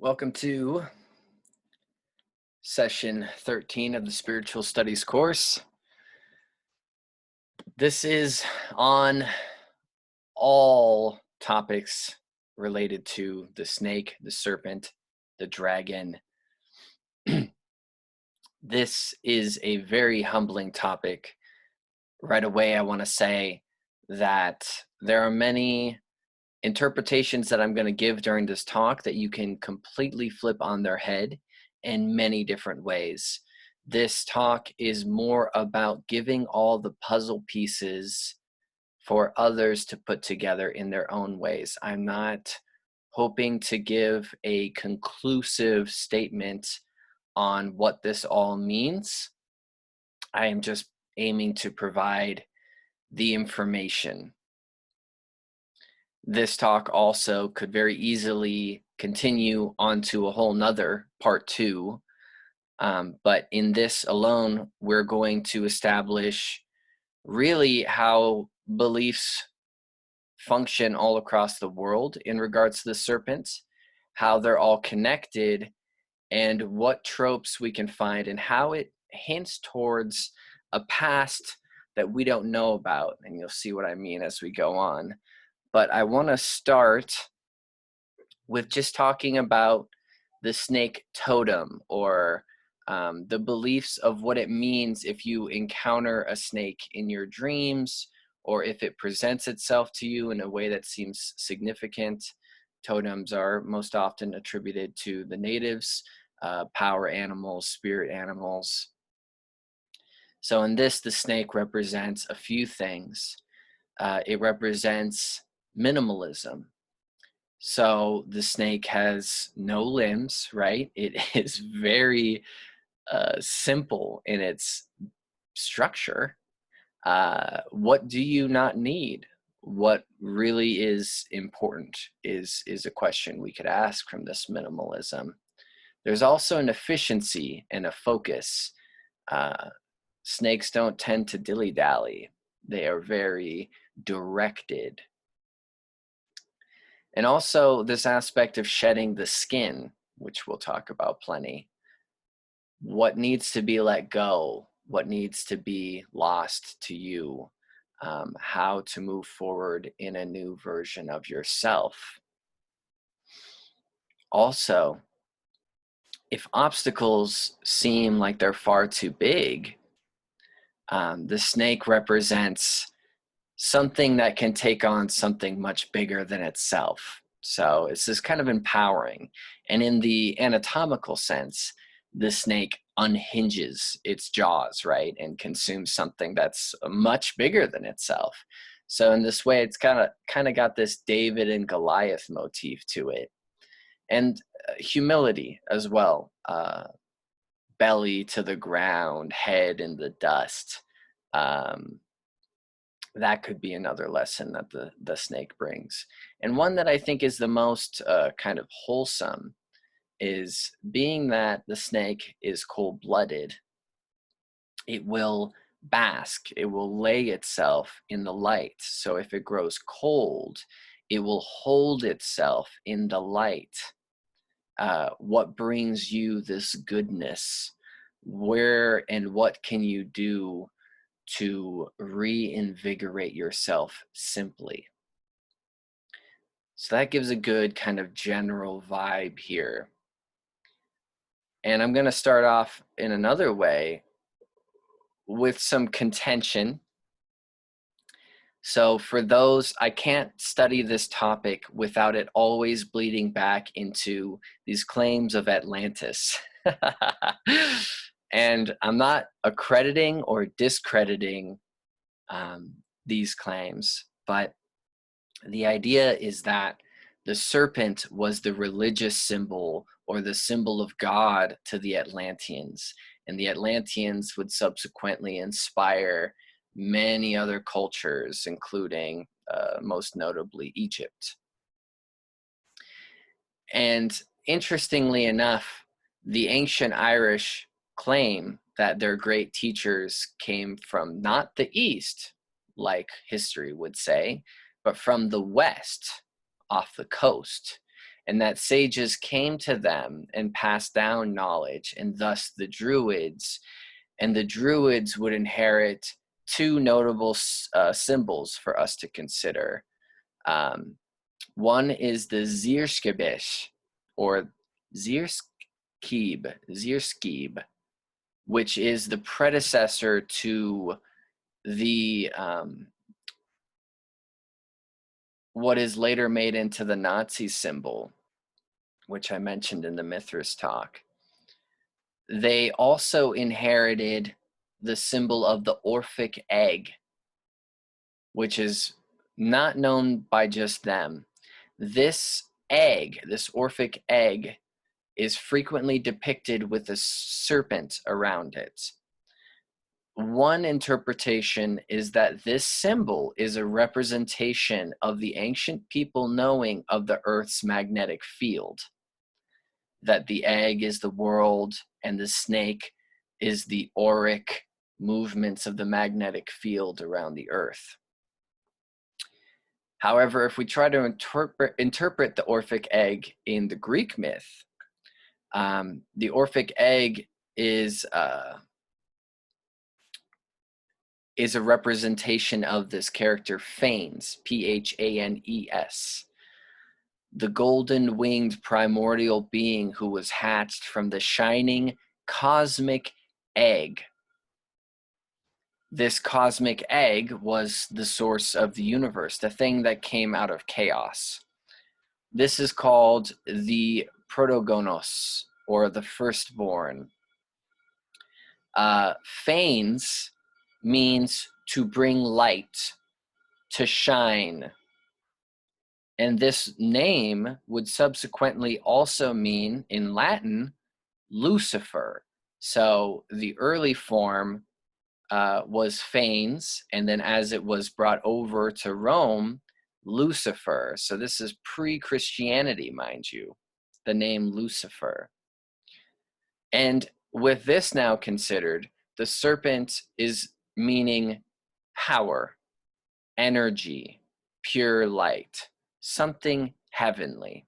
Welcome to session 13 of the Spiritual Studies course. This is on all topics related to the snake, the serpent, the dragon. This is a very humbling topic. Right away, I want to say that there are many interpretations that I'm going to give during this talk that you can completely flip on their head in many different ways. This talk is more about giving all the puzzle pieces for others to put together in their own ways. I'm not hoping to give a conclusive statement on what this all means. I am just aiming to provide the information. This talk also could very easily continue onto a whole nother part 2. But in this alone, we're going to establish really how beliefs function all across the world in regards to the serpents, how they're all connected, and what tropes we can find, and how it hints towards a past that we don't know about. And you'll see what I mean as we go on. But I want to start with just talking about the snake totem, or the beliefs of what it means if you encounter a snake in your dreams, or if it presents itself to you in a way that seems significant. Totems are most often attributed to the natives, power animals, spirit animals. So in this, the snake represents a few things. It represents minimalism. So the snake has no limbs, right? It is very simple in its structure. What do you not need? What really is important is a question we could ask from this minimalism. There's also an efficiency and a focus. Snakes don't tend to dilly-dally. They are very directed. And also this aspect of shedding the skin, which we'll talk about plenty. What needs to be let go? What needs to be lost to you? How to move forward in a new version of yourself. Also, if obstacles seem like they're far too big, the snake represents something that can take on something much bigger than itself. So it's this kind of empowering. And in the anatomical sense, the snake unhinges its jaws, right, and consumes something that's much bigger than itself. So in this way, it's kind of got this David and Goliath motif to it. And humility as well. Belly to the ground, head in the dust. That could be another lesson that the snake brings. And one that I think is the most kind of wholesome is, being that the snake is cold-blooded, it will bask, it will lay itself in the light. So if it grows cold, it will hold itself in the light. What brings you this goodness? Where and what can you do to reinvigorate yourself simply? So that gives a good kind of general vibe here. And I'm going to start off in another way with some contention. So for those, I can't study this topic without it always bleeding back into these claims of Atlantis. And I'm not accrediting or discrediting these claims, but the idea is that the serpent was the religious symbol, or the symbol of God, to the Atlanteans. And the Atlanteans would subsequently inspire many other cultures, including most notably Egypt. And interestingly enough, the ancient Irish claim that their great teachers came from not the East, like history would say, but from the West, off the coast. and that sages came to them and passed down knowledge, and thus the Druids. And the Druids would inherit two notable symbols for us to consider. One is the Zirskebes, or Zirskib, which is the predecessor to the what is later made into the Nazi symbol, which I mentioned in the Mithras talk. They also inherited the symbol of the Orphic egg, which is not known by just them. This egg, this Orphic egg, is frequently depicted with a serpent around it. One interpretation is that this symbol is a representation of the ancient people knowing of the Earth's magnetic field, that the egg is the world and the snake is the auric movements of the magnetic field around the Earth. However, if we try to interpret the Orphic egg in the Greek myth, the Orphic egg is a representation of this character Phanes, Phanes, the golden-winged primordial being who was hatched from the shining cosmic egg. This cosmic egg was the source of the universe, the thing that came out of chaos. This is called the protogonos, or the firstborn. Phanes means to bring light, to shine. And this name would subsequently also mean, in Latin, Lucifer. So the early form was Phanes, and then as it was brought over to Rome, Lucifer. So this is pre-Christianity, mind you, the name Lucifer. And with this now considered, the serpent is meaning power, energy, pure light, something heavenly.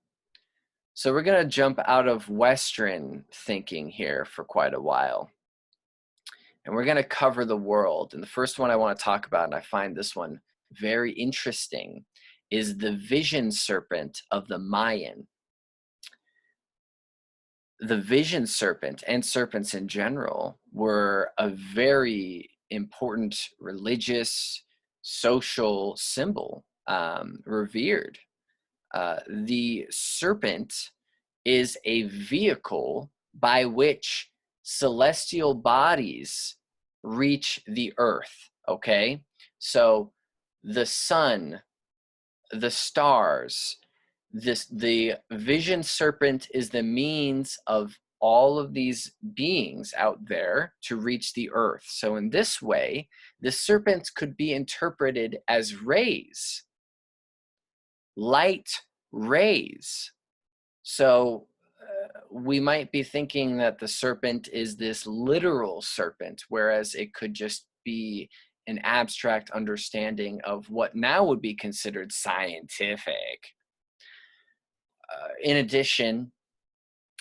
So we're going to jump out of Western thinking here for quite a while. And we're going to cover the world. And the first one I want to talk about, and I find this one very interesting, is the vision serpent of the Mayan. The vision serpent, and serpents in general, were a very important religious, social symbol, revered. The serpent is a vehicle by which celestial bodies reach the earth, okay? So the sun, the stars, the vision serpent is the means of all of these beings out there to reach the earth. So in this way, the serpent could be interpreted as rays, light rays. So we might be thinking that the serpent is this literal serpent, whereas it could just be an abstract understanding of what now would be considered scientific. In addition,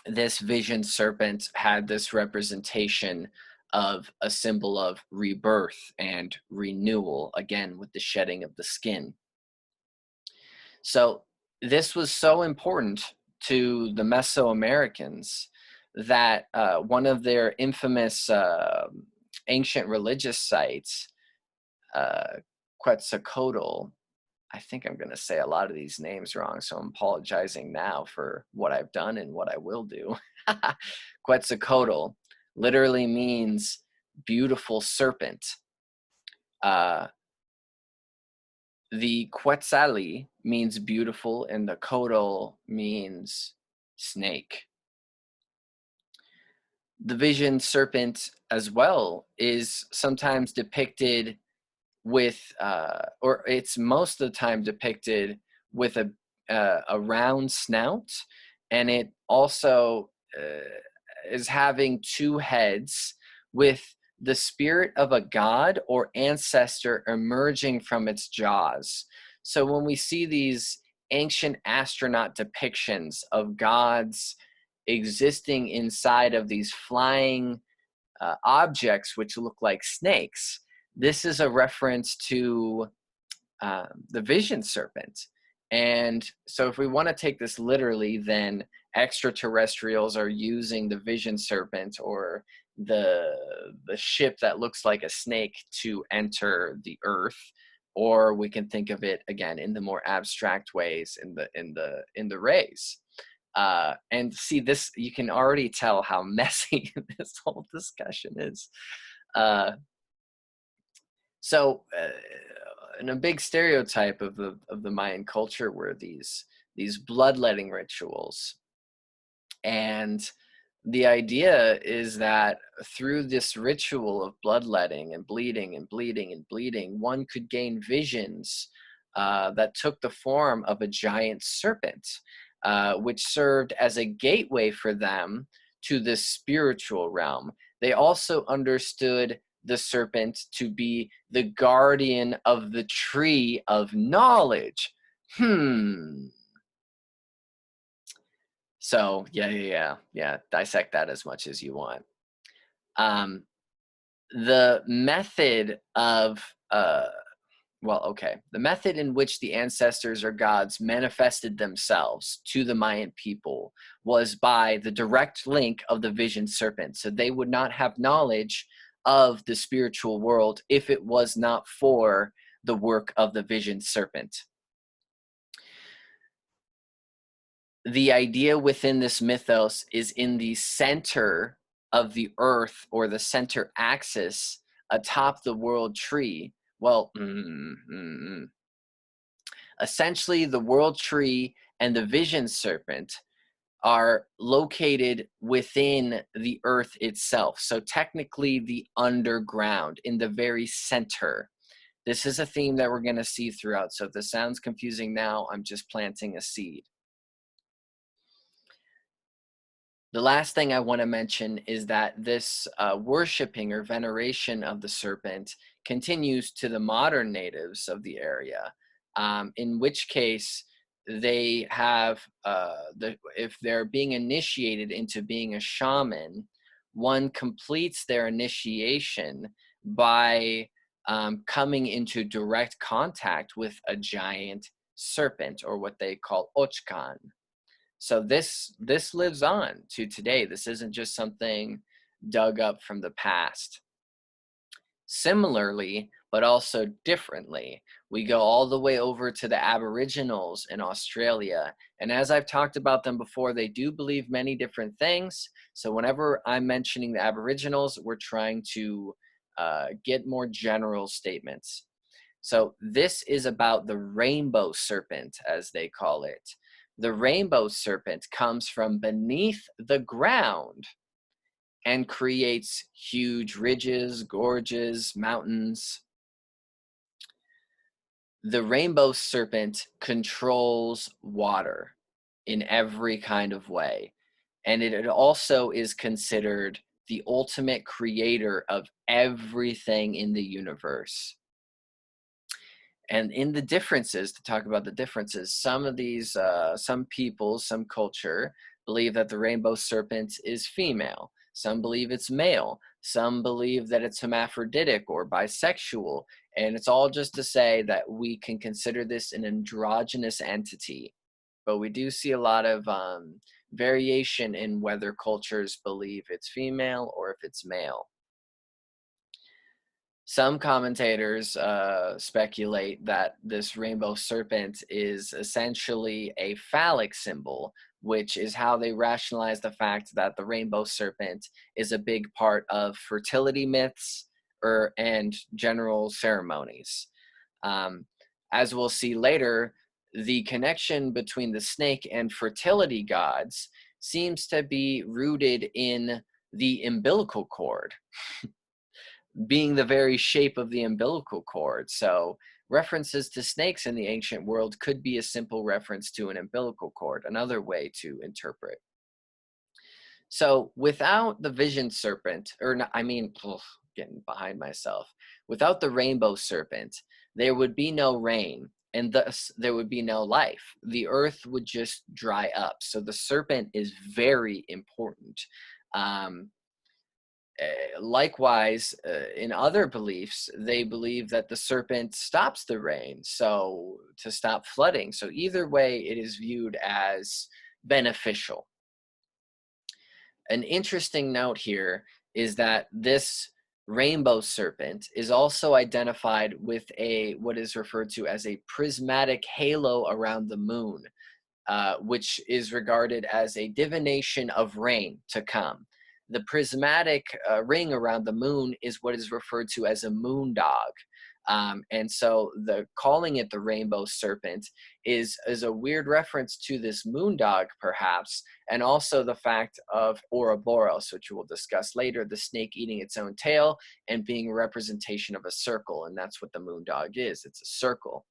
this vision serpent had this representation of a symbol of rebirth and renewal, again with the shedding of the skin. So this was so important to the Mesoamericans that one of their infamous ancient religious sites, Quetzalcoatl, I think I'm going to say a lot of these names wrong, so I'm apologizing now for what I've done and what I will do. Quetzalcoatl literally means beautiful serpent. The Quetzali means beautiful, and the Coatl means snake. The vision serpent as well is sometimes depicted with, or it's most of the time depicted with a round snout, and it also is having two heads with the spirit of a god or ancestor emerging from its jaws. So when we see these ancient astronaut depictions of gods existing inside of these flying objects which look like snakes. This is a reference to the vision serpent. And so if we want to take this literally, then extraterrestrials are using the vision serpent, or the ship that looks like a snake, to enter the earth. Or we can think of it again in the more abstract ways, in the rays. And see, this, you can already tell how messy this whole discussion is. And a big stereotype of the Mayan culture were these bloodletting rituals. And the idea is that through this ritual of bloodletting and bleeding and bleeding and bleeding, one could gain visions that took the form of a giant serpent, which served as a gateway for them to the spiritual realm. They also understood the serpent to be the guardian of the tree of knowledge. So yeah, dissect that as much as you want. The method of the method in which the ancestors or gods manifested themselves to the Mayan people was by the direct link of the vision serpent. So they would not have knowledge of the spiritual world if it was not for the work of the vision serpent. The idea within this mythos is in the center of the earth, or the center axis atop the world tree. Well, essentially the world tree and the vision serpent are located within the earth itself. So technically the underground, in the very center. This is a theme that we're going to see throughout. So if this sounds confusing now, I'm just planting a seed. The last thing I want to mention is that this worshiping or veneration of the serpent continues to the modern natives of the area, in which case they have, if they're being initiated into being a shaman, one completes their initiation by coming into direct contact with a giant serpent, or what they call ochkan. So this lives on to today. This isn't just something dug up from the past. Similarly, but also differently, we go all the way over to the Aboriginals in Australia. And as I've talked about them before, they do believe many different things. So whenever I'm mentioning the Aboriginals, we're trying to get more general statements. So this is about the rainbow serpent, as they call it. The rainbow serpent comes from beneath the ground and creates huge ridges, gorges, mountains. The rainbow serpent controls water in every kind of way. And it also is considered the ultimate creator of everything in the universe. And in the differences, to talk about the differences, some of these, some people, some culture believe that the rainbow serpent is female. Some believe it's male. Some believe that it's hermaphroditic or bisexual. And it's all just to say that we can consider this an androgynous entity. But we do see a lot of variation in whether cultures believe it's female or if it's male. Some commentators speculate that this rainbow serpent is essentially a phallic symbol, which is how they rationalize the fact that the rainbow serpent is a big part of fertility myths and general ceremonies. As we'll see later, the connection between the snake and fertility gods seems to be rooted in the umbilical cord. Being the very shape of the umbilical cord. So references to snakes in the ancient world could be a simple reference to an umbilical cord, another way to interpret. So without the vision serpent, getting behind myself, without the rainbow serpent, there would be no rain and thus there would be no life. The earth would just dry up. So the serpent is very important. Um, Likewise, in other beliefs, they believe that the serpent stops the rain, so to stop flooding. So either way, it is viewed as beneficial. An interesting note here is that this rainbow serpent is also identified with a what is referred to as a prismatic halo around the moon, which is regarded as a divination of rain to come. The prismatic ring around the moon is what is referred to as a moon dog. And so the calling it the rainbow serpent is a weird reference to this moon dog, perhaps, and also the fact of ouroboros, which we'll discuss later, the snake eating its own tail and being a representation of a circle. And that's what the moon dog is. It's a circle.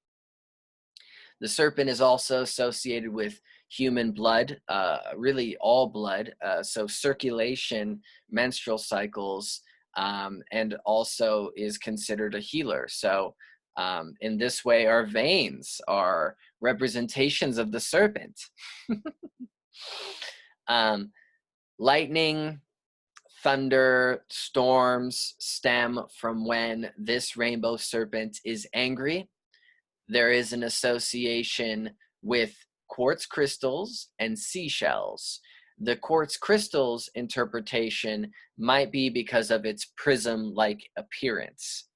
The serpent is also associated with human blood, really all blood, so circulation, menstrual cycles, and also is considered a healer. So in this way, our veins are representations of the serpent. Lightning, thunder, storms stem from when this rainbow serpent is angry. There is an association with quartz crystals and seashells. The quartz crystals interpretation might be because of its prism-like appearance.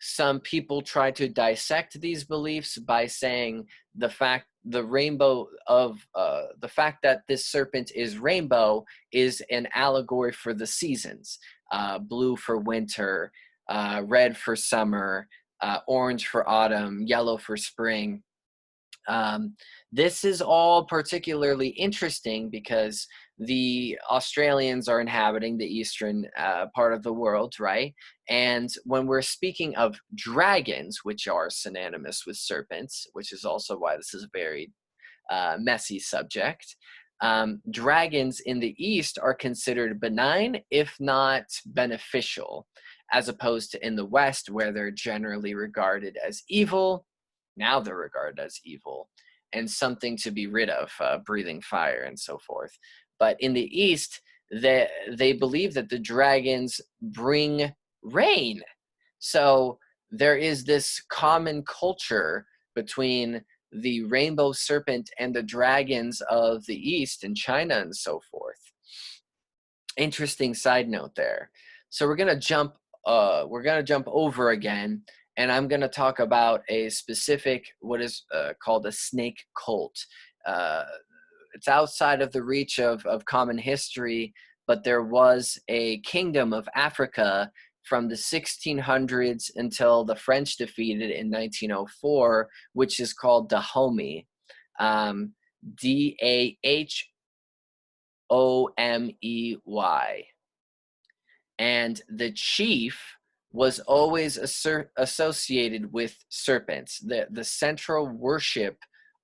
Some people try to dissect these beliefs by saying the fact that this serpent is rainbow is an allegory for the seasons. Blue for winter, red for summer, orange for autumn, yellow for spring. This is all particularly interesting because the Australians are inhabiting the eastern part of the world, right? And when we're speaking of dragons, which are synonymous with serpents, which is also why this is a very messy subject, dragons in the East are considered benign, if not beneficial, as opposed to in the West, where they're generally regarded as evil. Now they're regarded as evil and something to be rid of, breathing fire and so forth. But in the East, they believe that the dragons bring rain. So there is this common culture between the rainbow serpent and the dragons of the East and China and so forth. Interesting side note there. So we're gonna jump over again, and I'm gonna talk about a specific what is called a snake cult. It's outside of the reach of common history, but there was a kingdom of Africa from the 1600s until the French defeated in 1904, which is called Dahomey, Dahomey. And the chief was always associated with serpents. The central worship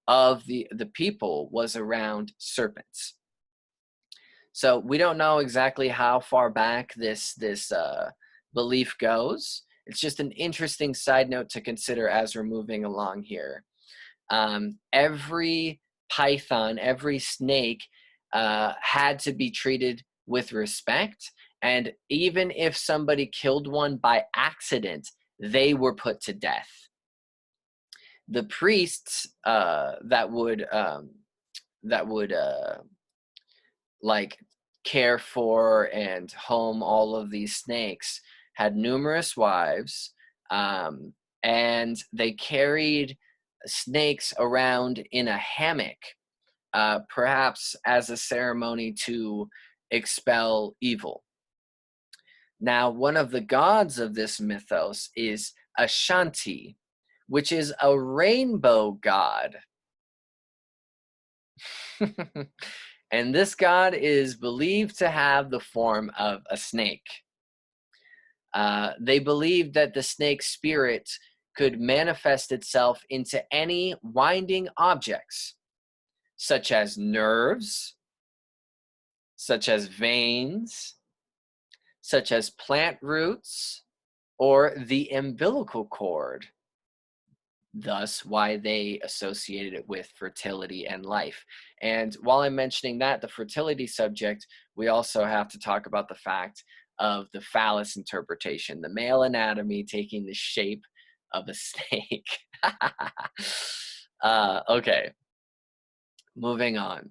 of the people was around serpents. So we don't know exactly how far back this belief goes. It's just an interesting side note to consider as we're moving along here. Every python, every snake had to be treated with respect. And even if somebody killed one by accident, they were put to death. The priests that would like care for and home all of these snakes had numerous wives, and they carried snakes around in a hammock, perhaps as a ceremony to expel evil. Now, one of the gods of this mythos is Ashanti, which is a rainbow god. And this god is believed to have the form of a snake. They believed that the snake spirit could manifest itself into any winding objects, such as nerves, such as veins, such as plant roots, or the umbilical cord. thus why they associated it with fertility and life. And while I'm mentioning that, the fertility subject, we also have to talk about the fact of the phallus interpretation, the male anatomy taking the shape of a snake. Okay, moving on.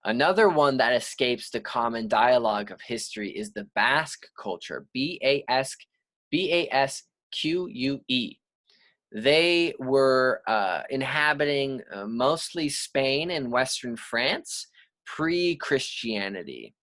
Another one that escapes the common dialogue of history is the Basque culture, Basque. They were inhabiting mostly Spain and Western France pre-Christianity.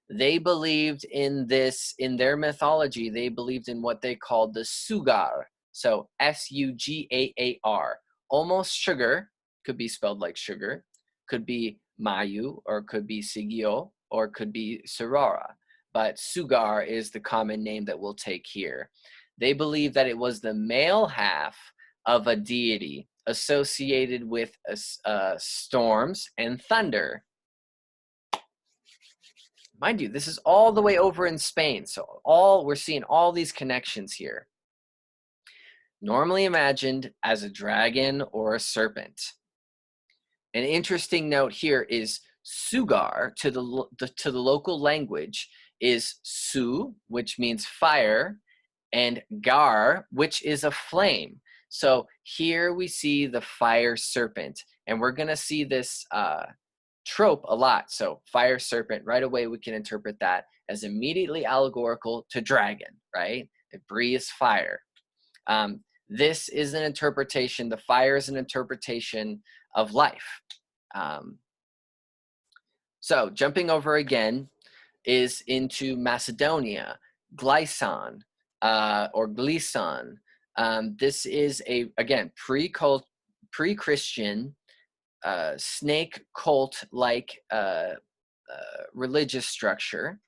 They believed in this, in their mythology, they believed in what they called the sugar. So Sugaar, almost sugar, could be spelled like sugar, could be mayu, or could be sigio, or could be sorora. But sugar is the common name that we'll take here. They believe that it was the male half of a deity associated with storms and thunder. Mind you, this is all the way over in Spain, so we're seeing all these connections here. Normally imagined as a dragon or a serpent. An interesting note here is sugar to the local language is su, which means fire, and gar, which is a flame. So here we see the fire serpent, and we're going to see this trope a lot. So fire serpent, right away we can interpret that as immediately allegorical to dragon, right? It breathes fire. This is an interpretation, the fire is an interpretation of life. So jumping over again is into Macedonia, Glyson, or Glyson. This is again, pre-Christian snake cult-like religious structure,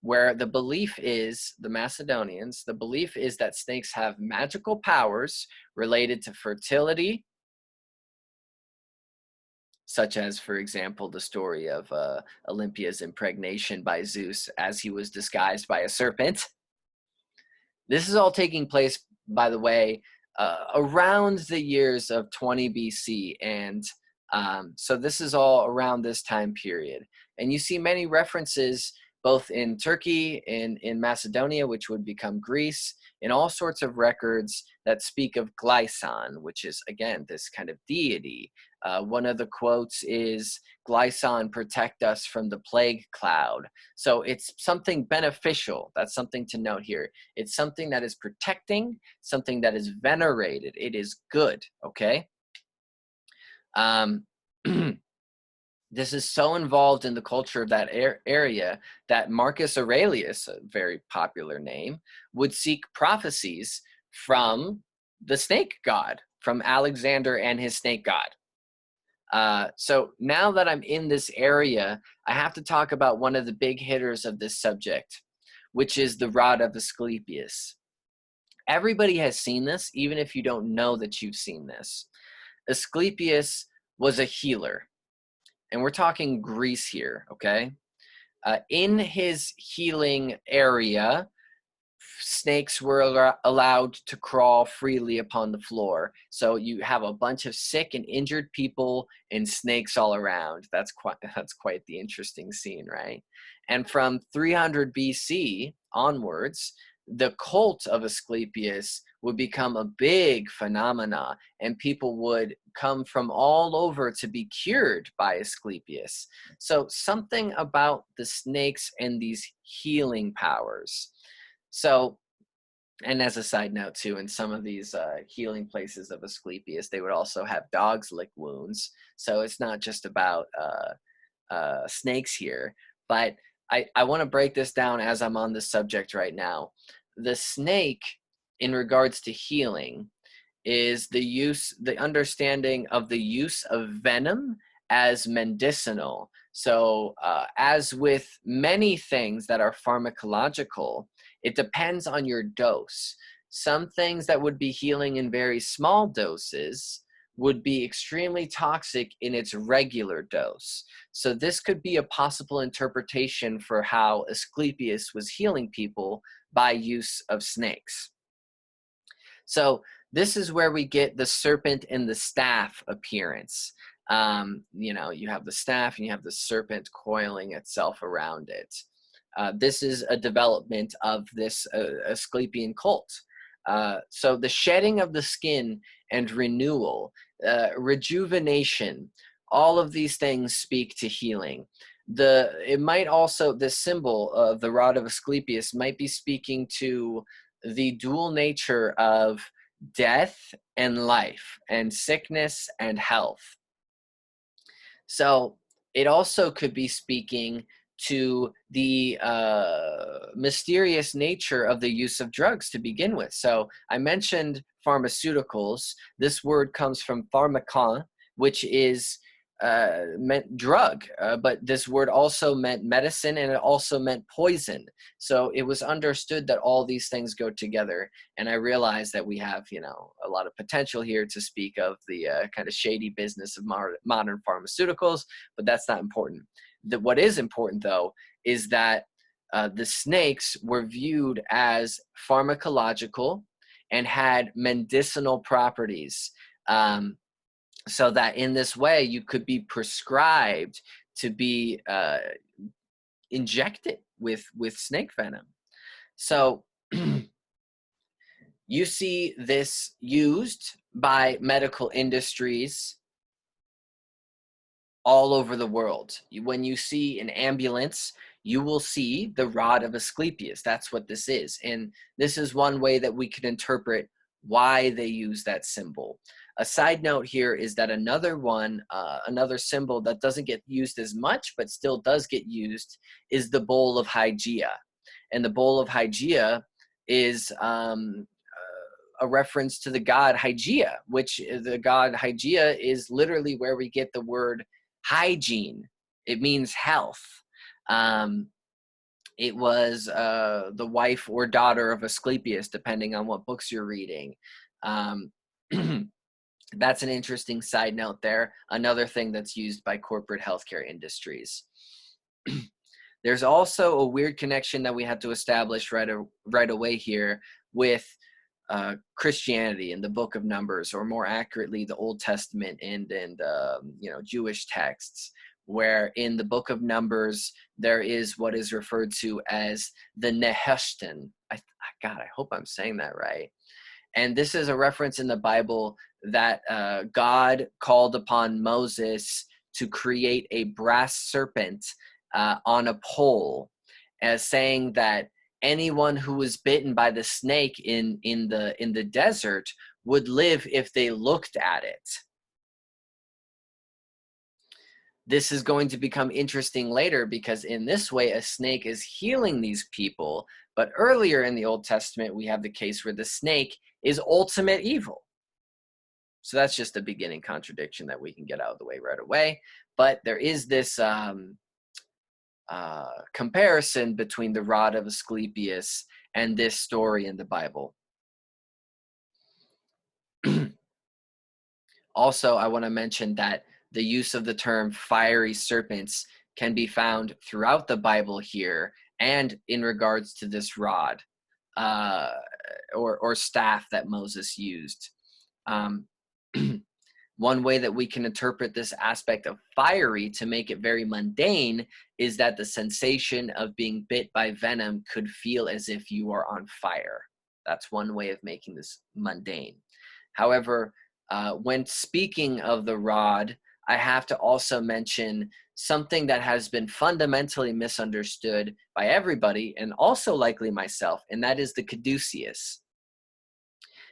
where the belief is, the Macedonians, the belief is that snakes have magical powers related to fertility, such as, for example, the story of Olympia's impregnation by Zeus as he was disguised by a serpent. This is all taking place, by the way, around the years of 20 BC, and so this is all around this time period. And you see many references both in Turkey and in Macedonia, which would become Greece, in all sorts of records that speak of Glyson, which is, again, this kind of deity. One of the quotes is, "Glyson, protect us from the plague cloud." So it's something beneficial. That's something to note here. It's something that is protecting, something that is venerated. It is good, okay? This is so involved in the culture of that area that Marcus Aurelius, a very popular name, would seek prophecies from the snake god, from Alexander and his snake god. So now that I'm in this area, I have to talk about one of the big hitters of this subject, which is the rod of Asclepius. Everybody has seen this, even if you don't know that you've seen this. Asclepius was a healer. And we're talking Greece here, okay? In his healing area, snakes were allowed to crawl freely upon the floor. So you have a bunch of sick and injured people and snakes all around. That's quite the interesting scene, right? And from 300 BC onwards, the cult of Asclepius would become a big phenomena, and people would come from all over to be cured by Asclepius. So something about the snakes and these healing powers. So, and as a side note too, in some of these healing places of Asclepius, they would also have dogs lick wounds. So it's not just about snakes here, but I want to break this down as I'm on this subject right now. The snake, in regards to healing, is the understanding of the use of venom as medicinal. So as with many things that are pharmacological, it depends on your dose. Some things that would be healing in very small doses would be extremely toxic in its regular dose. So this could be a possible interpretation for how Asclepius was healing people by use of snakes. So this is where we get the serpent and the staff appearance. You know, you have the staff and you have the serpent coiling itself around it. This is a development of this Asclepian cult. So the shedding of the skin and renewal, rejuvenation, all of these things speak to healing. It might also, the symbol of the rod of Asclepius might be speaking to the dual nature of death and life, and sickness and health. So it also could be speaking to the mysterious nature of the use of drugs to begin with. So I mentioned pharmaceuticals. This word comes from pharmakon, which is meant drug, but this word also meant medicine, and it also meant poison. So it was understood that all these things go together, and I realized that we have, you know, a lot of potential here to speak of the kind of shady business of modern pharmaceuticals, but that's not important. What is important, though, is that the snakes were viewed as pharmacological and had medicinal properties. So that in this way you could be prescribed to be injected with snake venom. So you see this used by medical industries all over the world. When you see an ambulance, you will see the rod of Asclepius. That's what this is. And this is one way that we can interpret why they use that symbol. A side note here is that another one, another symbol that doesn't get used as much, but still does get used, is the bowl of Hygeia. And the bowl of Hygeia is a reference to the god Hygeia, which the god Hygeia is literally where we get the word hygiene. It means health. It was the wife or daughter of Asclepius, depending on what books you're reading. That's an interesting side note there. Another thing that's used by corporate healthcare industries. There's also a weird connection that we have to establish right away here with Christianity in the Book of Numbers, or more accurately, the Old Testament and you know, Jewish texts, where in the Book of Numbers there is what is referred to as the Nehushtan. God, I hope I'm saying that right. And this is a reference in the Bible that God called upon Moses to create a brass serpent on a pole, as saying that anyone who was bitten by the snake in the desert would live if they looked at it. This is going to become interesting later, because in this way a snake is healing these people. But earlier in the Old Testament we have the case where the snake is ultimate evil. So that's just a beginning contradiction that we can get out of the way right away. But there is this comparison between the rod of Asclepius and this story in the Bible. Also, I want to mention that the use of the term fiery serpents can be found throughout the Bible here, and in regards to this rod or staff that Moses used. One way that we can interpret this aspect of fiery to make it very mundane is that the sensation of being bit by venom could feel as if you are on fire. That's one way of making this mundane. However, when speaking of the rod, I have to also mention something that has been fundamentally misunderstood by everybody, and also likely myself, and that is the caduceus.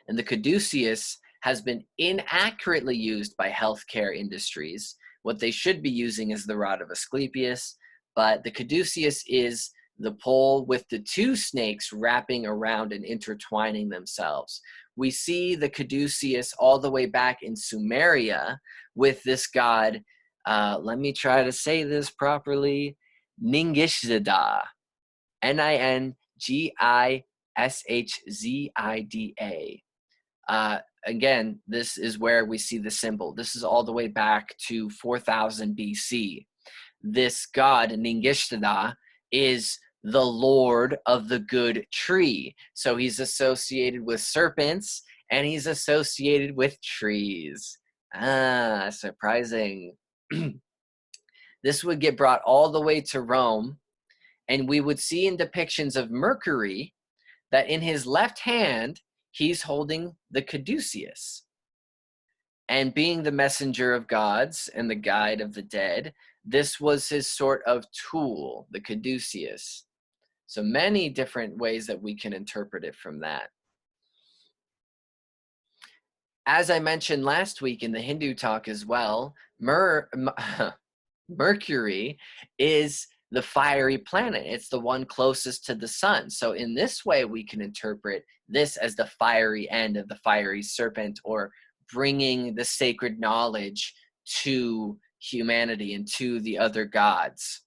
And the caduceus has been inaccurately used by healthcare industries. What they should be using is the rod of Asclepius, but the caduceus is the pole with the two snakes wrapping around and intertwining themselves. We see the caduceus all the way back in Sumeria with this god, let me try to say this properly, Ningishzida, Ningishzida. Again, this is where we see the symbol. This is all the way back to 4000 BC. This god, Ningishzida, is the lord of the good tree. So he's associated with serpents and he's associated with trees. Ah, surprising. This would get brought all the way to Rome, and we would see in depictions of Mercury that in his left hand, he's holding the caduceus. And being the messenger of gods and the guide of the dead, this was his sort of tool, the caduceus. So many different ways that we can interpret it from that. As I mentioned last week in the Hindu talk as well, Mercury is the fiery planet. It's the one closest to the sun. So in this way, we can interpret this as the fiery end of the fiery serpent, or bringing the sacred knowledge to humanity and to the other gods.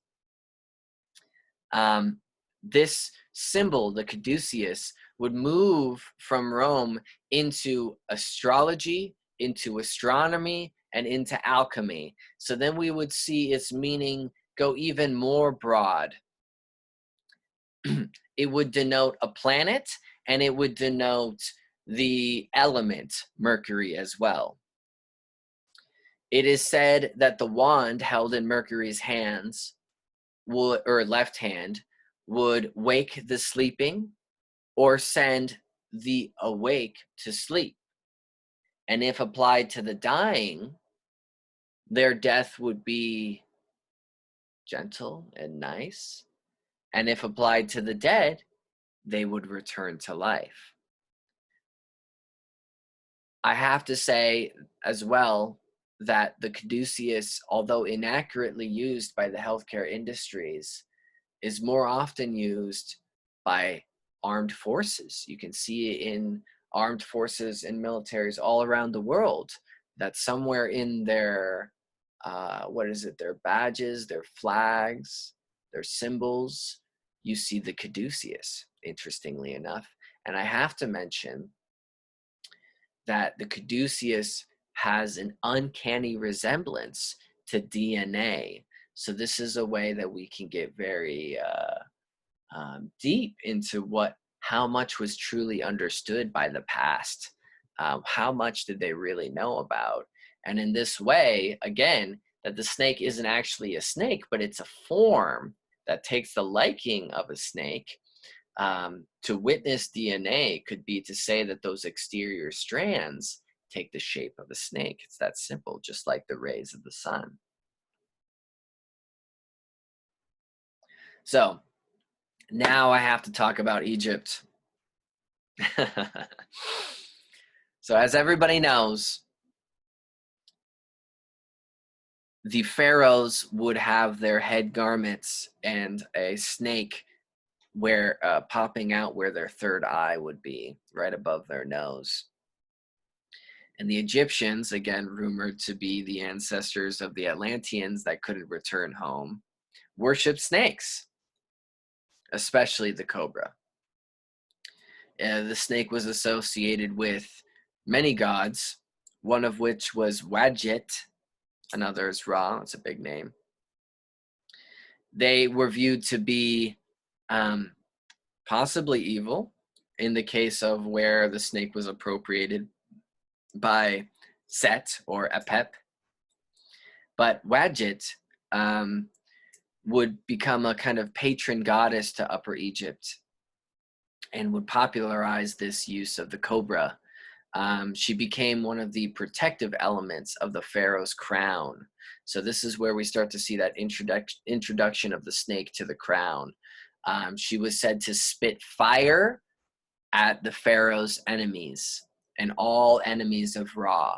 This symbol, the caduceus, would move from Rome into astrology, into astronomy, and into alchemy. So then we would see its meaning go even more broad. It would denote a planet, and it would denote the element Mercury as well. It is said that the wand held in Mercury's hands would, or left hand, would wake the sleeping or send the awake to sleep. And if applied to the dying, their death would be gentle and nice. And if applied to the dead, they would return to life. I have to say as well that the caduceus, although inaccurately used by the healthcare industries, is more often used by armed forces. You can see in armed forces and militaries all around the world that somewhere in their, their badges, their flags, their symbols, you see the caduceus, interestingly enough. And I have to mention that the caduceus has an uncanny resemblance to DNA. So this is a way that we can get very deep into how much was truly understood by the past. How much did they really know about? And in this way, again, that the snake isn't actually a snake, but it's a form that takes the liking of a snake. To witness DNA could be to say that those exterior strands take the shape of a snake. It's that simple, just like the rays of the sun. So now I have to talk about Egypt. So as everybody knows, the pharaohs would have their head garments and a snake popping out where their third eye would be, right above their nose. And the Egyptians, again rumored to be the ancestors of the Atlanteans that couldn't return home, worshipped snakes, especially the cobra. The snake was associated with many gods, one of which was Wadjet, another is Ra, it's a big name. They were viewed to be possibly evil in the case of where the snake was appropriated by Set or Apep. But Wadjet would become a kind of patron goddess to Upper Egypt and would popularize this use of the cobra. She became one of the protective elements of the pharaoh's crown. So this is where we start to see that introduction of the snake to the crown. She was said to spit fire at the pharaoh's enemies and all enemies of Ra.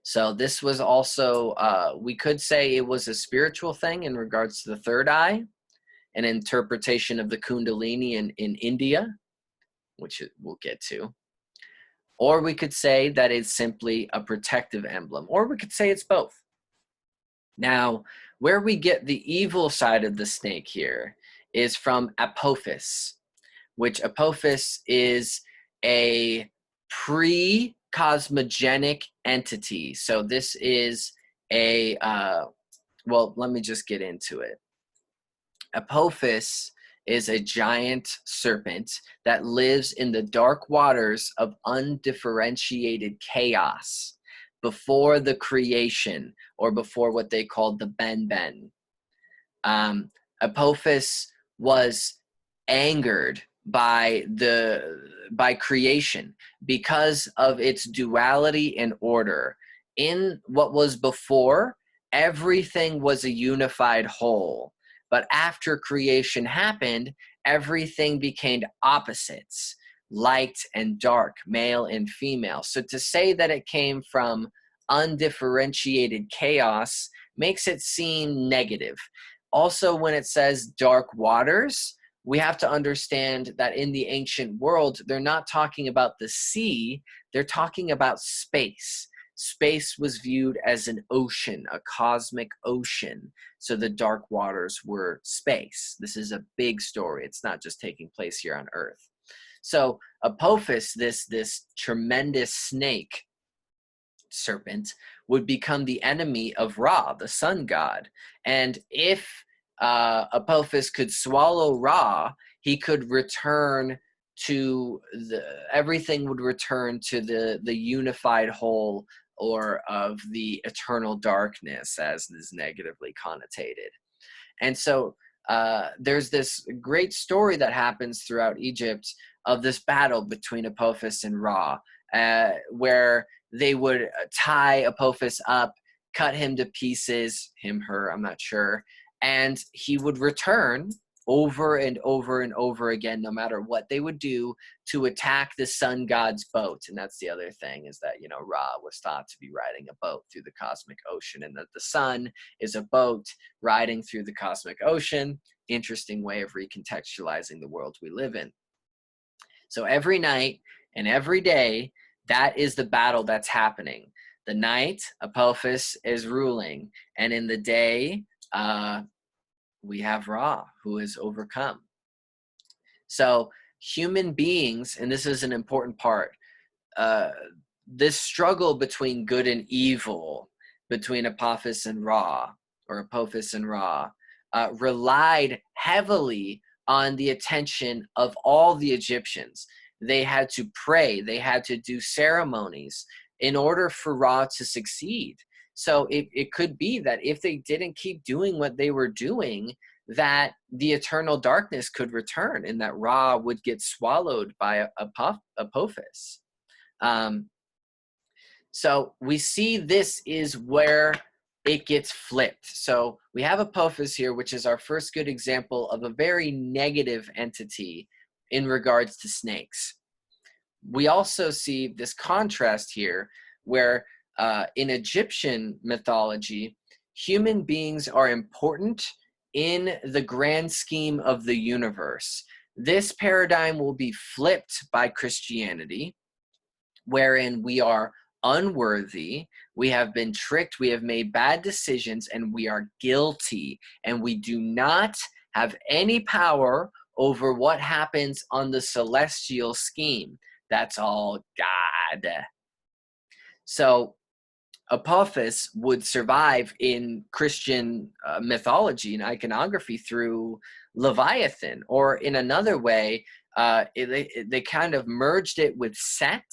So this was also, we could say it was a spiritual thing in regards to the third eye, an interpretation of the Kundalini in India, which we'll get to. Or we could say that it's simply a protective emblem, or we could say it's both. Now, where we get the evil side of the snake here is from Apophis, which Apophis is a pre-cosmogenic entity. So this is well, let me just get into it. Apophis is a giant serpent that lives in the dark waters of undifferentiated chaos before the creation, or before what they called the Ben. Apophis was angered by creation because of its duality and order. In what was before, everything was a unified whole, but after creation happened, everything became opposites, light and dark, male and female. So to say that it came from undifferentiated chaos makes it seem negative. Also, when it says dark waters, we have to understand that in the ancient world, they're not talking about the sea, they're talking about space. Space was viewed as an ocean, a cosmic ocean. So the dark waters were space. This is a big story. It's not just taking place here on Earth. So Apophis, this tremendous snake serpent, would become the enemy of Ra, the sun god. And if Apophis could swallow Ra, he could return to everything would return to the unified whole, or of the eternal darkness, as is negatively connotated. And so there's this great story that happens throughout Egypt of this battle between Apophis and Ra, where they would tie Apophis up, cut him to pieces, him, her, I'm not sure, and he would return over and over and over again, no matter what they would do, to attack the sun god's boat. And that's the other thing, is that, Ra was thought to be riding a boat through the cosmic ocean, and that the sun is a boat riding through the cosmic ocean. Interesting way of recontextualizing the world we live in. So every night and every day, that is the battle that's happening. The night, Apophis is ruling, and in the day, we have Ra, who is overcome. So human beings, and this is an important part, this struggle between good and evil, between Apophis and Ra, relied heavily on the attention of all the Egyptians. They had to pray, they had to do ceremonies in order for Ra to succeed. So it could be that if they didn't keep doing what they were doing, that the eternal darkness could return, and that Ra would get swallowed by Apophis. So we see this is where it gets flipped. So we have Apophis here, which is our first good example of a very negative entity in regards to snakes. We also see this contrast here where in Egyptian mythology, human beings are important in the grand scheme of the universe. This paradigm will be flipped by Christianity, wherein we are unworthy, we have been tricked, we have made bad decisions, and we are guilty, and we do not have any power over what happens on the celestial scheme. That's all God. So Apophis would survive in Christian mythology and iconography through Leviathan, or in another way, they kind of merged it with Set,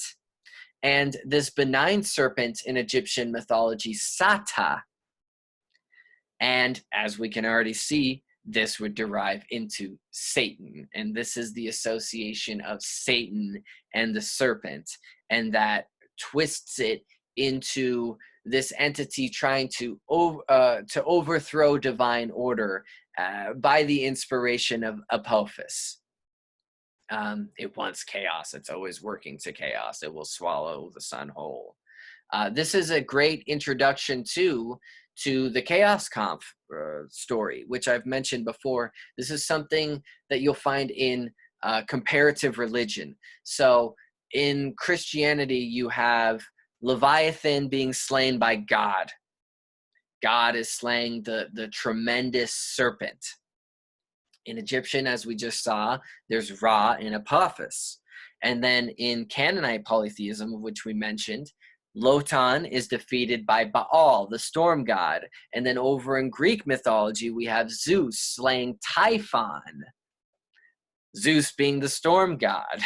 and this benign serpent in Egyptian mythology, Sata. And as we can already see, this would derive into Satan. And this is the association of Satan and the serpent, and that twists it into this entity trying to overthrow divine order by the inspiration of Apophis. It wants chaos. It's always working to chaos. It will swallow the sun whole. This is a great introduction to the Chaos Conf story, which I've mentioned before. This is something that you'll find in comparative religion. So in Christianity, you have Leviathan being slain by God. God is slaying the tremendous serpent. In Egyptian, as we just saw, there's Ra and Apophis. And then in Canaanite polytheism, of which we mentioned, Lotan is defeated by Baal, the storm god. And then over in Greek mythology, we have Zeus slaying Typhon. Zeus being the storm god.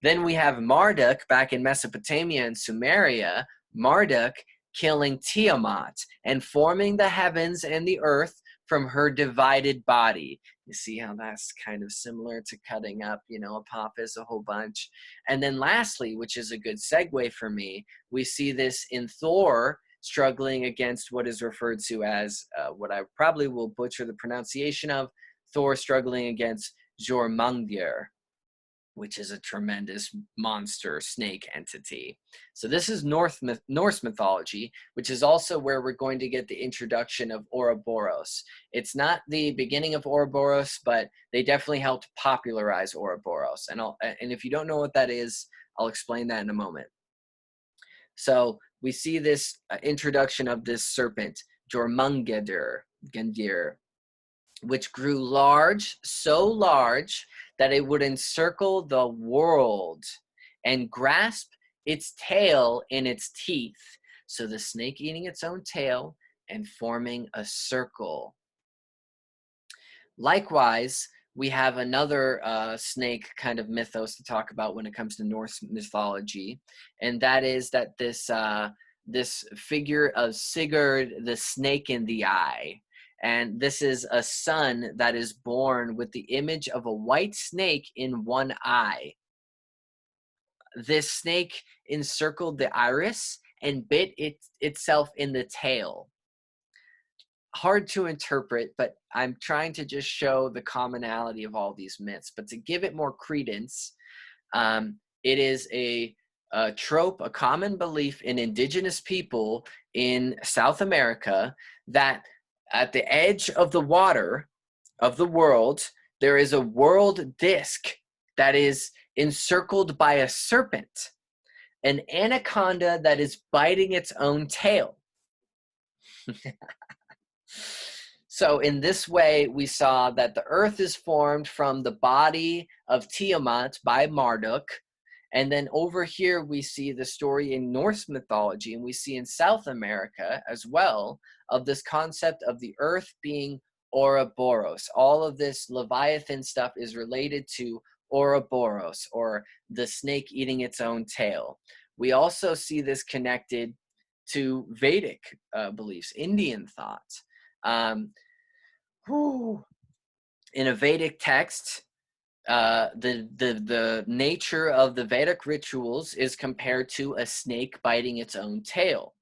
Then we have Marduk back in Mesopotamia and Sumeria, Marduk killing Tiamat and forming the heavens and the earth from her divided body. You see how that's kind of similar to cutting up, Apophis, a whole bunch. And then lastly, which is a good segue for me, we see this in Thor struggling against what is referred to as, what I probably will butcher the pronunciation of, Thor struggling against Jormungandr, which is a tremendous monster snake entity. So this is Norse mythology, which is also where we're going to get the introduction of ouroboros. It's not the beginning of ouroboros, but they definitely helped popularize ouroboros. And if you don't know what that is, I'll explain that in a moment. So we see this introduction of this serpent, Jormungandr, which grew large, so large that it would encircle the world and grasp its tail in its teeth. So the snake eating its own tail and forming a circle. Likewise, we have another snake kind of mythos to talk about when it comes to Norse mythology, and that is that this figure of Sigurd, the snake in the eye. And this is a son that is born with the image of a white snake in one eye. This snake encircled the iris and bit itself in the tail. Hard to interpret, but I'm trying to just show the commonality of all these myths. But to give it more credence, it is a trope, a common belief in indigenous people in South America that at the edge of the water of the world, there is a world disk that is encircled by a serpent, an anaconda that is biting its own tail. So in this way, we saw that the earth is formed from the body of Tiamat by Marduk. And then over here, we see the story in Norse mythology, and we see in South America as well, of this concept of the earth being ouroboros. All of this Leviathan stuff is related to ouroboros, or the snake eating its own tail. We also see this connected to Vedic beliefs, Indian thought. In a Vedic text, the nature of the Vedic rituals is compared to a snake biting its own tail.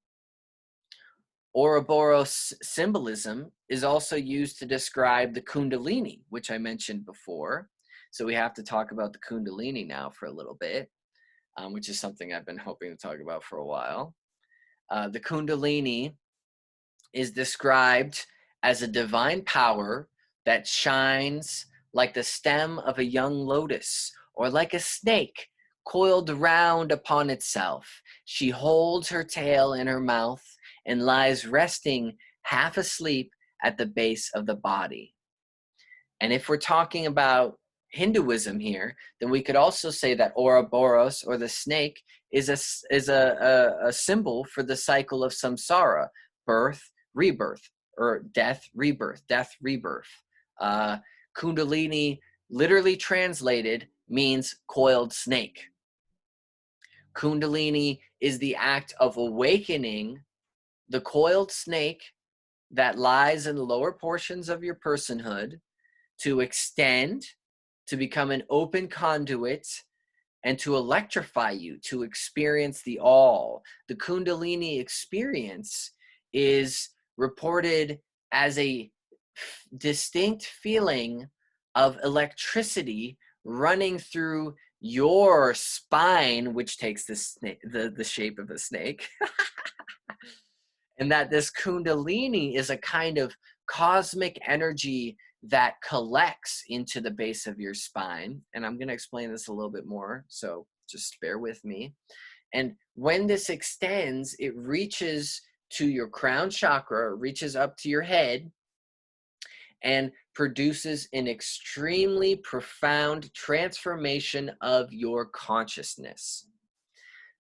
Ouroboros symbolism is also used to describe the Kundalini, which I mentioned before. So we have to talk about the Kundalini now for a little bit, which is something I've been hoping to talk about for a while. The Kundalini is described as a divine power that shines like the stem of a young lotus, or like a snake coiled round upon itself. She holds her tail in her mouth and lies resting half asleep at the base of the body. And if we're talking about Hinduism here, then we could also say that Ouroboros, or the snake, is a symbol for the cycle of samsara, birth, rebirth, or death, rebirth, death, rebirth. Kundalini, literally translated, means coiled snake. Kundalini is the act of awakening the coiled snake that lies in the lower portions of your personhood to extend, to become an open conduit, and to electrify you, to experience the all. The Kundalini experience is reported as a distinct feeling of electricity running through your spine, which takes the shape of a snake. And that this Kundalini is a kind of cosmic energy that collects into the base of your spine. And I'm going to explain this a little bit more, so just bear with me. And when this extends, it reaches to your crown chakra, reaches up to your head, and produces an extremely profound transformation of your consciousness.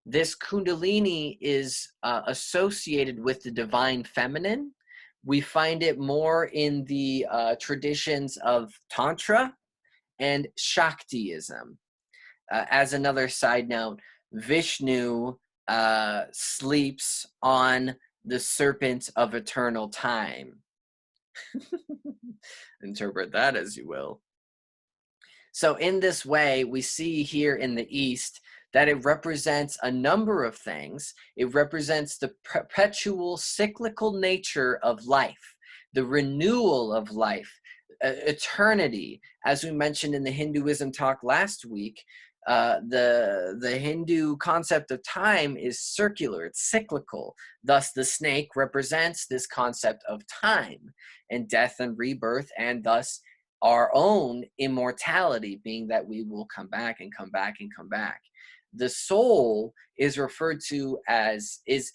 This Kundalini is associated with the divine feminine. We find it more in the traditions of Tantra and Shaktiism. As another side note, Vishnu sleeps on the serpent of eternal time. Interpret that as you will. So in this way, we see here in the East that it represents a number of things. It represents the perpetual cyclical nature of life, the renewal of life, eternity. As we mentioned in the Hinduism talk last week, the Hindu concept of time is circular, it's cyclical. Thus, the snake represents this concept of time and death and rebirth, and thus our own immortality, being that we will come back and come back and come back. The soul is referred to as is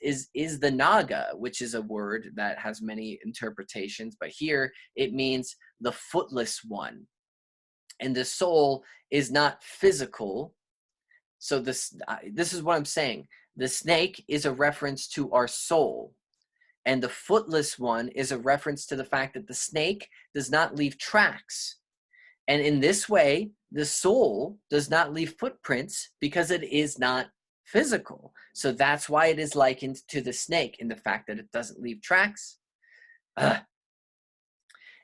the naga, which is a word that has many interpretations, but here it means the footless one. And the soul is not physical. So this is what I'm saying. The snake is a reference to our soul. And the footless one is a reference to the fact that the snake does not leave tracks. And in this way, the soul does not leave footprints because it is not physical. So that's why it is likened to the snake in the fact that it doesn't leave tracks.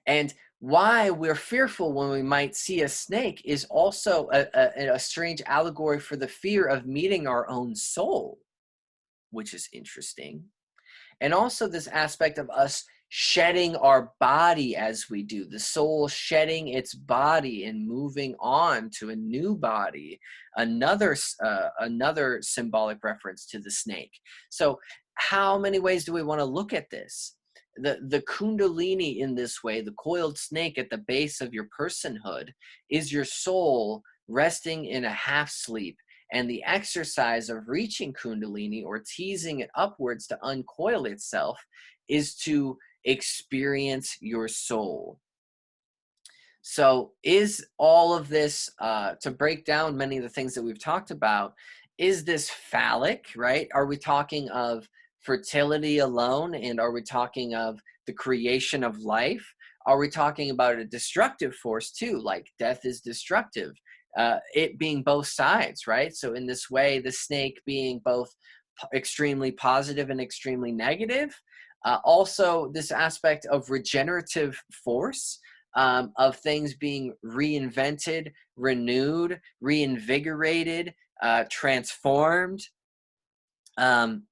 And why we're fearful when we might see a snake is also a strange allegory for the fear of meeting our own soul, which is interesting. And also this aspect of us shedding our body as we do, the soul shedding its body and moving on to a new body, another symbolic reference to the snake. So how many ways do we want to look at this? The Kundalini in this way, the coiled snake at the base of your personhood, is your soul resting in a half sleep. And the exercise of reaching Kundalini or teasing it upwards to uncoil itself is to experience your soul. So is all of this, to break down many of the things that we've talked about, is this phallic, right? Are we talking of fertility alone? And are we talking of the creation of life? Are we talking about a destructive force too? Like death is destructive. It being both sides, right? So in this way, the snake being both extremely positive and extremely negative. Also, this aspect of regenerative force, of things being reinvented, renewed, reinvigorated, transformed. In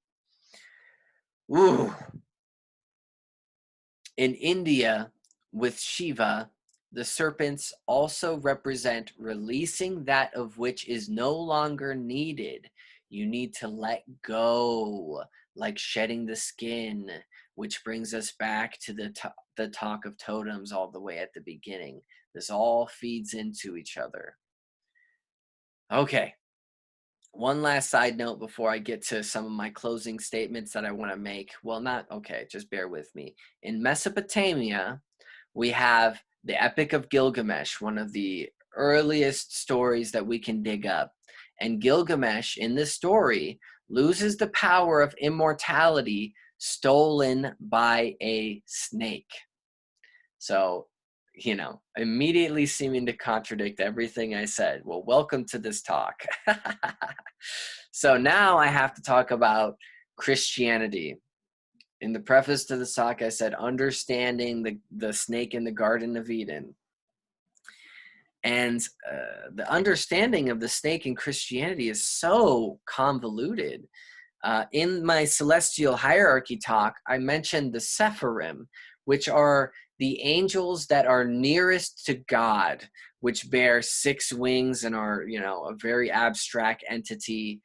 India, with Shiva, the serpents also represent releasing that of which is no longer needed. You need to let go, like shedding the skin, which brings us back to the talk of totems all the way at the beginning. This all feeds into each other. Okay. One last side note before I get to some of my closing statements that I want to make. Well, just bear with me. In Mesopotamia, we have the Epic of Gilgamesh, one of the earliest stories that we can dig up. And Gilgamesh, in this story, loses the power of immortality stolen by a snake. So, immediately seeming to contradict everything I said. Well, welcome to this talk. So now I have to talk about Christianity. In the preface to this talk, I said, understanding the snake in the Garden of Eden. And the understanding of the snake in Christianity is so convoluted. In my celestial hierarchy talk, I mentioned the Sephirim, which are the angels that are nearest to God, which bear 6 wings and are, a very abstract entity.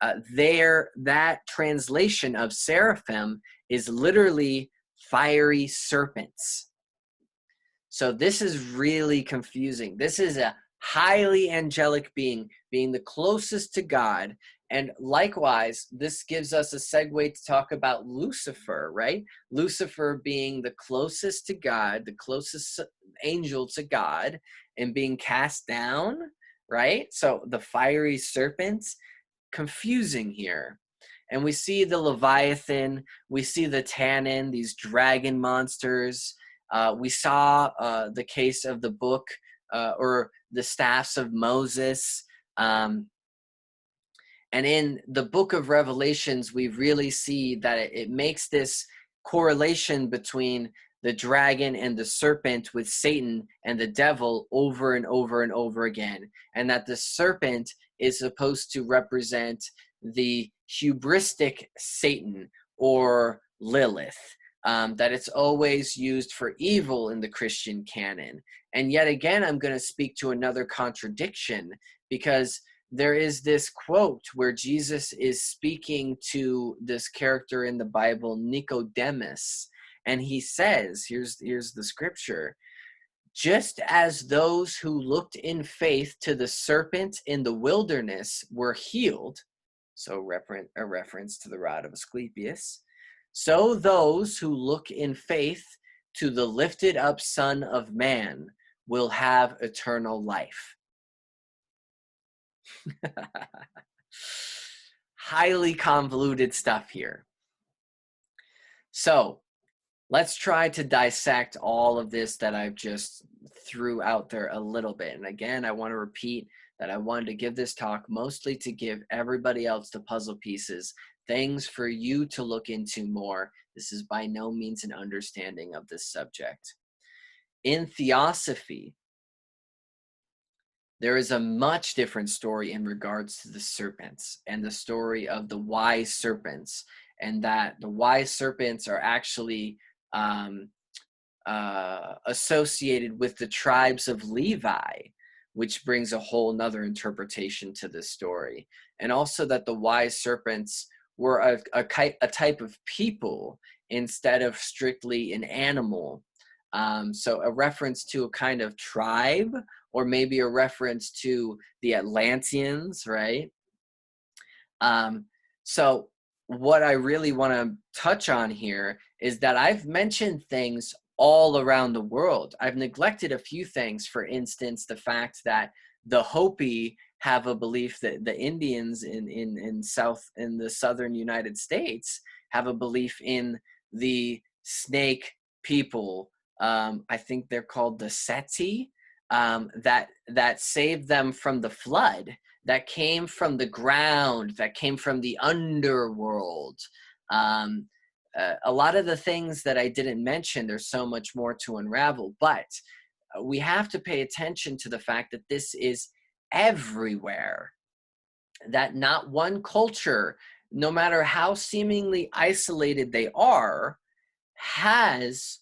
That translation of seraphim is literally fiery serpents. So this is really confusing. This is a highly angelic being the closest to God. And likewise, this gives us a segue to talk about Lucifer, right? Lucifer being the closest to God, the closest angel to God, and being cast down, right? So the fiery serpents, confusing here. And we see the Leviathan, we see the Tannin, these dragon monsters, We saw the case of the book or the staffs of Moses. And in the book of Revelations, we really see that it makes this correlation between the dragon and the serpent with Satan and the devil over and over and over again. And that the serpent is supposed to represent the hubristic Satan or Lilith. That it's always used for evil in the Christian canon. And yet again, I'm going to speak to another contradiction, because there is this quote where Jesus is speaking to this character in the Bible, Nicodemus, and he says, here's the scripture: just as those who looked in faith to the serpent in the wilderness were healed, so a reference to the rod of Asclepius, so those who look in faith to the lifted up Son of Man will have eternal life. Highly convoluted stuff here. So let's try to dissect all of this that I've just threw out there a little bit. And again, I want to repeat that I wanted to give this talk mostly to give everybody else the puzzle pieces, things for you to look into more. This is by no means an understanding of this subject. In Theosophy, there is a much different story in regards to the serpents and the story of the wise serpents, and that the wise serpents are actually associated with the tribes of Levi, which brings a whole nother interpretation to this story. And also that the wise serpents were a type of people instead of strictly an animal. So a reference to a kind of tribe, or maybe a reference to the Atlanteans, right? So what I really want to touch on here is that I've mentioned things all around the world. I've neglected a few things. For instance, the fact that the Hopi have a belief that the Indians in the southern United States have a belief in the snake people. I think they're called the Seti, that saved them from the flood, that came from the ground, that came from the underworld. A lot of the things that I didn't mention, there's so much more to unravel, but we have to pay attention to the fact that this is everywhere, that not one culture, no matter how seemingly isolated they are, has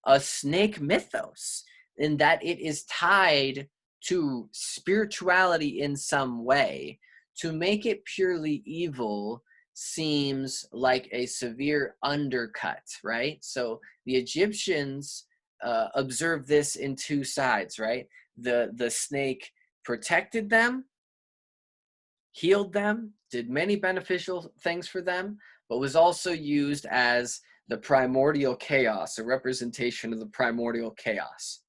a snake mythos, in that it is tied to spirituality in some way. To make it purely evil seems like a severe undercut, right? So the Egyptians observed this in two sides, right? The snake protected them, healed them, did many beneficial things for them, but was also used as the primordial chaos, a representation of the primordial chaos.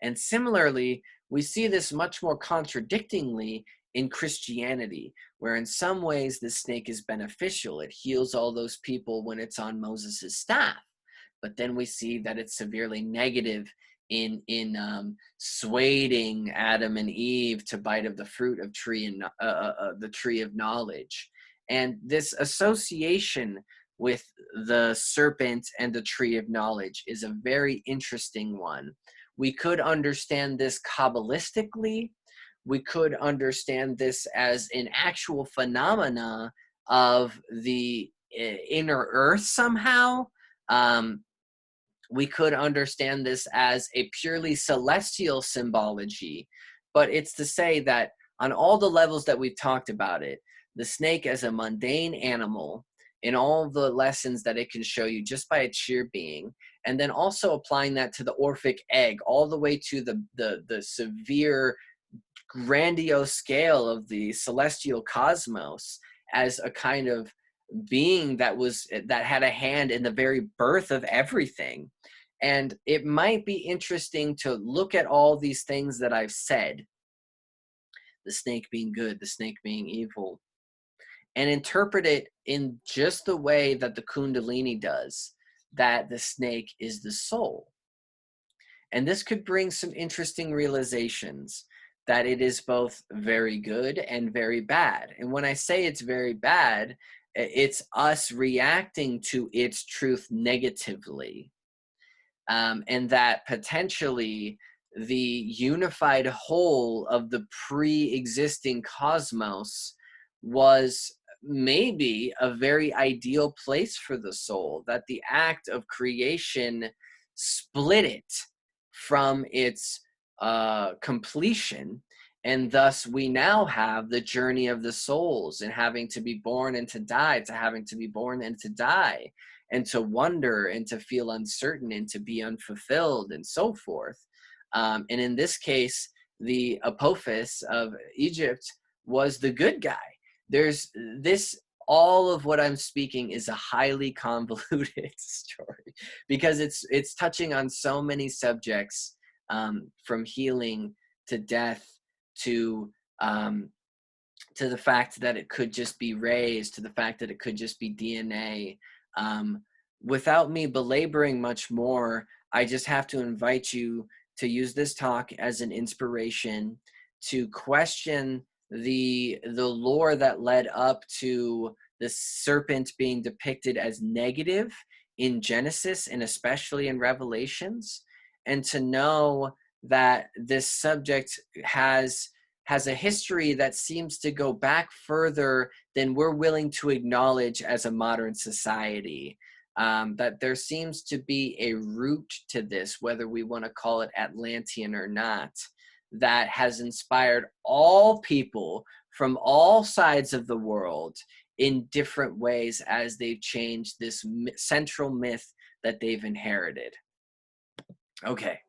And similarly, we see this much more contradictingly in Christianity, where in some ways the snake is beneficial. It heals all those people when it's on Moses' staff. But then we see that it's severely negative in swaying Adam and Eve to bite of the fruit of the tree of knowledge. And this association with the serpent and the tree of knowledge is a very interesting one. We could understand this Kabbalistically. We could understand this as an actual phenomena of the inner earth somehow. We could understand this as a purely celestial symbology. But it's to say that on all the levels that we've talked about it, the snake as a mundane animal, in all the lessons that it can show you just by its sheer being, and then also applying that to the Orphic egg, all the way to the severe, grandiose scale of the celestial cosmos as a kind of being that had a hand in the very birth of everything. And it might be interesting to look at all these things that I've said, the snake being good, the snake being evil, and interpret it in just the way that the Kundalini does. that the snake is the soul. And this could bring some interesting realizations that it is both very good and very bad. And when I say it's very bad, it's us reacting to its truth negatively. And that potentially the unified whole of the pre-existing cosmos was maybe a very ideal place for the soul, that the act of creation split it from its completion, and thus we now have the journey of the souls, and having to be born and to die, to having to be born and to die, and to wonder and to feel uncertain and to be unfulfilled and so forth. And in this case, the Apophis of Egypt was the good guy. There's this, all of what I'm speaking is a highly convoluted story because it's touching on so many subjects, from healing to death to the fact that it could just be rays, to the fact that it could just be DNA. Without me belaboring much more, I just have to invite you to use this talk as an inspiration to question the lore that led up to the serpent being depicted as negative in Genesis and especially in Revelations, and to know that this subject has a history that seems to go back further than we're willing to acknowledge as a modern society. That there seems to be a root to this, whether we want to call it Atlantean or not, that has inspired all people from all sides of the world in different ways as they've changed this central myth that they've inherited. Okay.